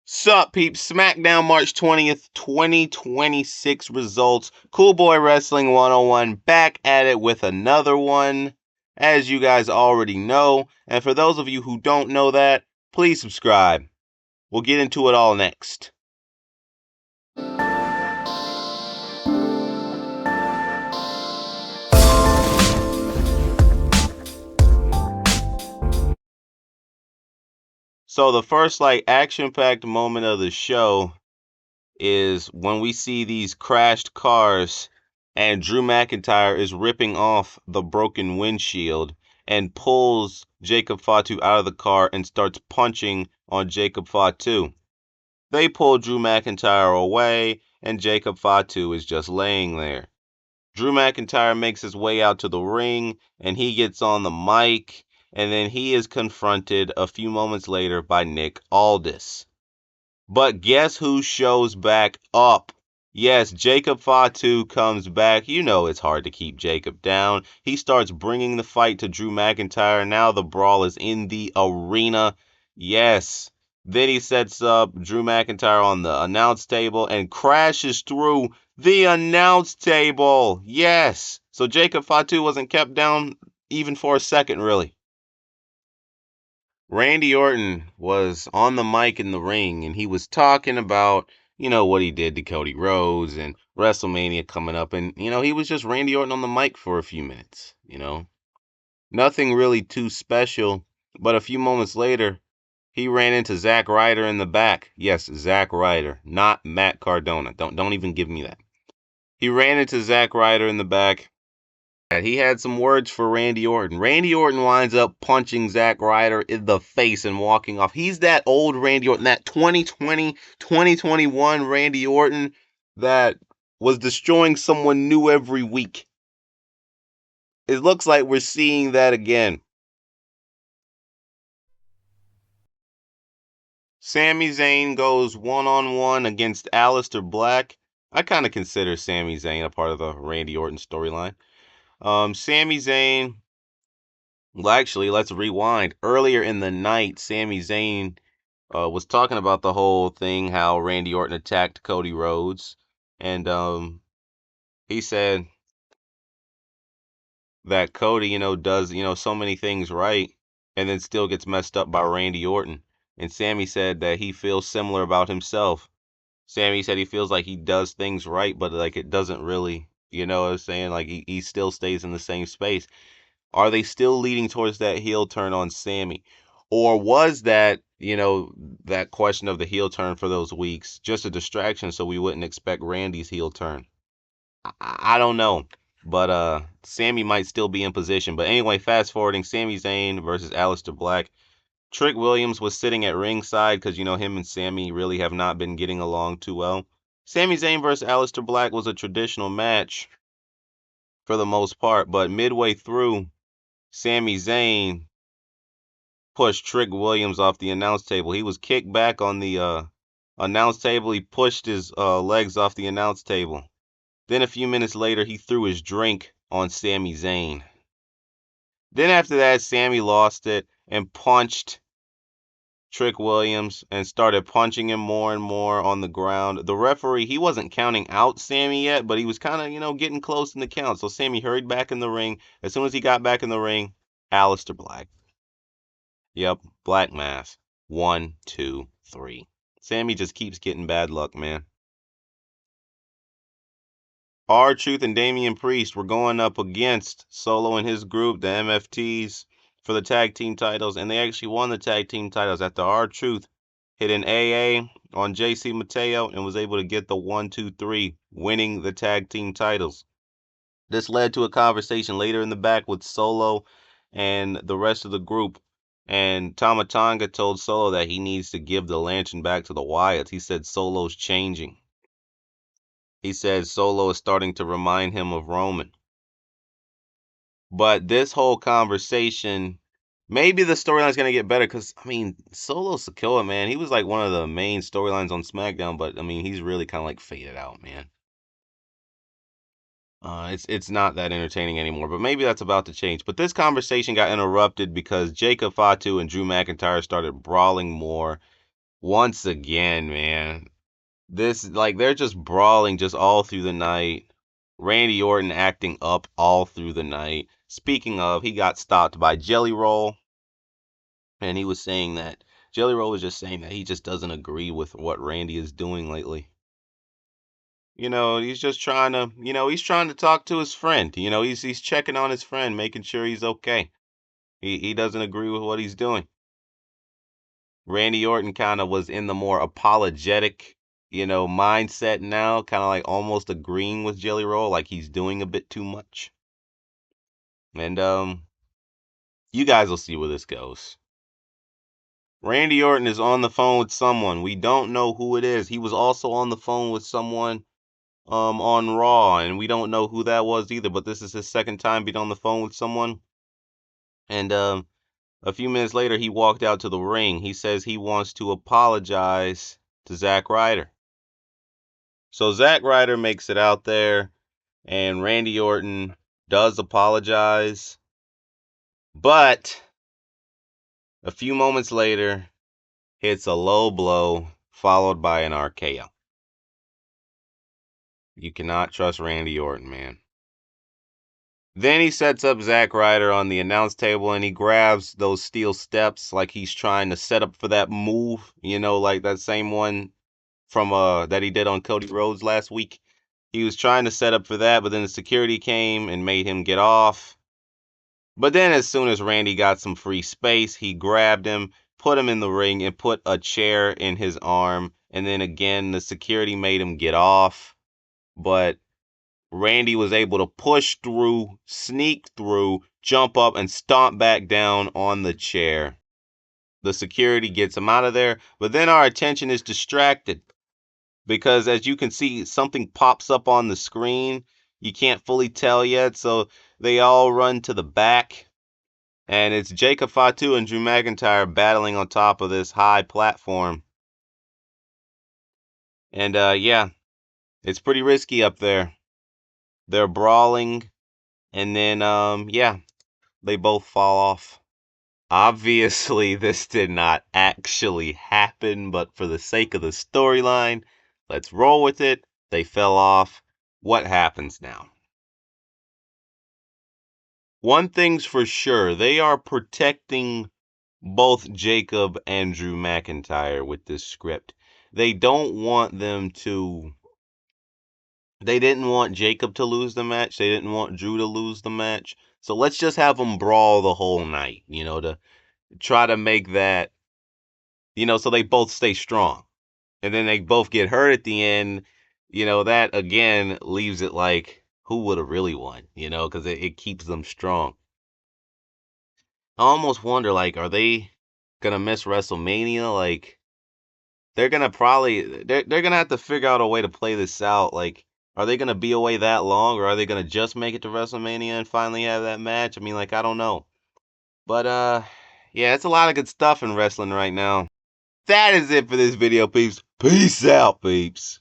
Sup, peeps? Smackdown March 20th, 2026 results. Cool Boy Wrestling 101 back at it with another one, as you guys already know. And for those of you who don't know that, please subscribe. We'll get into it all next. So the first action-packed moment of the show is when we see these crashed cars and Drew McIntyre is ripping off the broken windshield and pulls Jacob Fatu out of the car and starts punching on Jacob Fatu. They pull Drew McIntyre away and Jacob Fatu is just laying there. Drew McIntyre makes his way out to the ring and he gets on the mic and then he is confronted a few moments later by Nick Aldis. But guess who shows back up? Yes, Jacob Fatu comes back. You know it's hard to keep Jacob down. He starts bringing the fight to Drew McIntyre. Now the brawl is in the arena. Yes. Then he sets up Drew McIntyre on the announce table and crashes through the announce table. Yes. So Jacob Fatu wasn't kept down even for a second, really. Randy Orton was on the mic in the ring and he was talking about, what he did to Cody Rhodes and WrestleMania coming up. And, he was just Randy Orton on the mic for a few minutes, Nothing really too special. But a few moments later, he ran into Zack Ryder in the back. Yes, Zack Ryder, not Matt Cardona. Don't even give me that. He ran into Zack Ryder in the back. He had some words for Randy Orton. Randy Orton winds up punching Zack Ryder in the face and walking off. He's that old Randy Orton, that 2020, 2021 Randy Orton that was destroying someone new every week. It looks like we're seeing that again. Sami Zayn goes one-on-one against Aleister Black. I kind of consider Sami Zayn a part of the Randy Orton storyline. Sami Zayn... Well, actually, let's rewind. Earlier in the night, Sami Zayn was talking about the whole thing, how Randy Orton attacked Cody Rhodes. And he said that Cody, does, so many things right and then still gets messed up by Randy Orton. And Sami said that he feels similar about himself. Sami said he feels like he does things right, but like it doesn't really, you know what I'm saying? Like he still stays in the same space. Are they still leading towards that heel turn on Sami? Or was that, that question of the heel turn for those weeks just a distraction so we wouldn't expect Randy's heel turn? I don't know. But Sami might still be in position. But anyway, fast forwarding, Sami Zayn versus Aleister Black. Trick Williams was sitting at ringside because, him and Sami really have not been getting along too well. Sami Zayn versus Aleister Black was a traditional match for the most part, but midway through, Sami Zayn pushed Trick Williams off the announce table. He was kicked back on the announce table. He pushed his legs off the announce table. Then a few minutes later, he threw his drink on Sami Zayn. Then after that, Sami lost it and punched Trick Williams and started punching him more and more on the ground. The referee, he wasn't counting out Sami yet, but he was kind of, getting close in the count. So Sami hurried back in the ring. As soon as he got back in the ring, Aleister Black. Yep, Black Mass. 1, 2, 3. Sami just keeps getting bad luck, man. R-Truth and Damian Priest were going up against Solo and his group, the MFTs, for the tag team titles, and they actually won the tag team titles after R-Truth hit an AA on JC Mateo and was able to get the 1, 2, 3, winning the tag team titles. This led to a conversation later in the back with Solo and the rest of the group. And Tama Tonga told Solo that he needs to give the lantern back to the Wyatts. He said Solo's changing. He said Solo is starting to remind him of Roman. But this whole conversation, maybe the storyline's going to get better because, Solo Sikoa, man, he was like one of the main storylines on SmackDown, but, he's really kind of like faded out, man. It's not that entertaining anymore, but maybe that's about to change. But this conversation got interrupted because Jacob Fatu and Drew McIntyre started brawling more. Once again, man. This, like, they're just brawling just all through the night. Randy Orton acting up all through the night. Speaking of, he got stopped by Jelly Roll, and he was saying that Jelly Roll was just saying that he just doesn't agree with what Randy is doing lately. He's just trying to, he's trying to talk to his friend. He's checking on his friend, making sure he's okay. He doesn't agree with what he's doing. Randy Orton kind of was in the more apologetic, mindset now, kind of like almost agreeing with Jelly Roll, like he's doing a bit too much. And you guys will see where this goes. Randy Orton is on the phone with someone. We don't know who it is. He was also on the phone with someone on Raw, and we don't know who that was either, but this is his second time being on the phone with someone. And a few minutes later, he walked out to the ring. He says he wants to apologize to Zack Ryder. So Zack Ryder makes it out there, and Randy Orton does apologize. But a few moments later, hits a low blow, followed by an RKO. You cannot trust Randy Orton, man. Then he sets up Zack Ryder on the announce table, and he grabs those steel steps like he's trying to set up for that move, like that same one from that he did on Cody Rhodes last week. He was trying to set up for that, but then the security came and made him get off. But then as soon as Randy got some free space, he grabbed him, put him in the ring, and put a chair in his arm. And then again, the security made him get off. But Randy was able to push through, sneak through, jump up, and stomp back down on the chair. The security gets him out of there, but then our attention is distracted because, as you can see, something pops up on the screen. You can't fully tell yet, so they all run to the back, and it's Jacob Fatu and Drew McIntyre battling on top of this high platform. And yeah, it's pretty risky up there. They're brawling, and then yeah, they both fall off. Obviously, this did not actually happen, but for the sake of the storyline, let's roll with it. They fell off. What happens now? One thing's for sure, they are protecting both Jacob and Drew McIntyre with this script. They don't want them to. They didn't want Jacob to lose the match. They didn't want Drew to lose the match. So let's just have them brawl the whole night, to try to make that, so they both stay strong. And then they both get hurt at the end. That again leaves it like, who would have really won, because it keeps them strong. I almost wonder, like, are they going to miss WrestleMania? Like, they're going to probably, they're going to have to figure out a way to play this out. Like, are they going to be away that long, or are they going to just make it to WrestleMania and finally have that match? I mean, like, I don't know. But, yeah, it's a lot of good stuff in wrestling right now. That is it for this video, peeps. Peace out, peeps.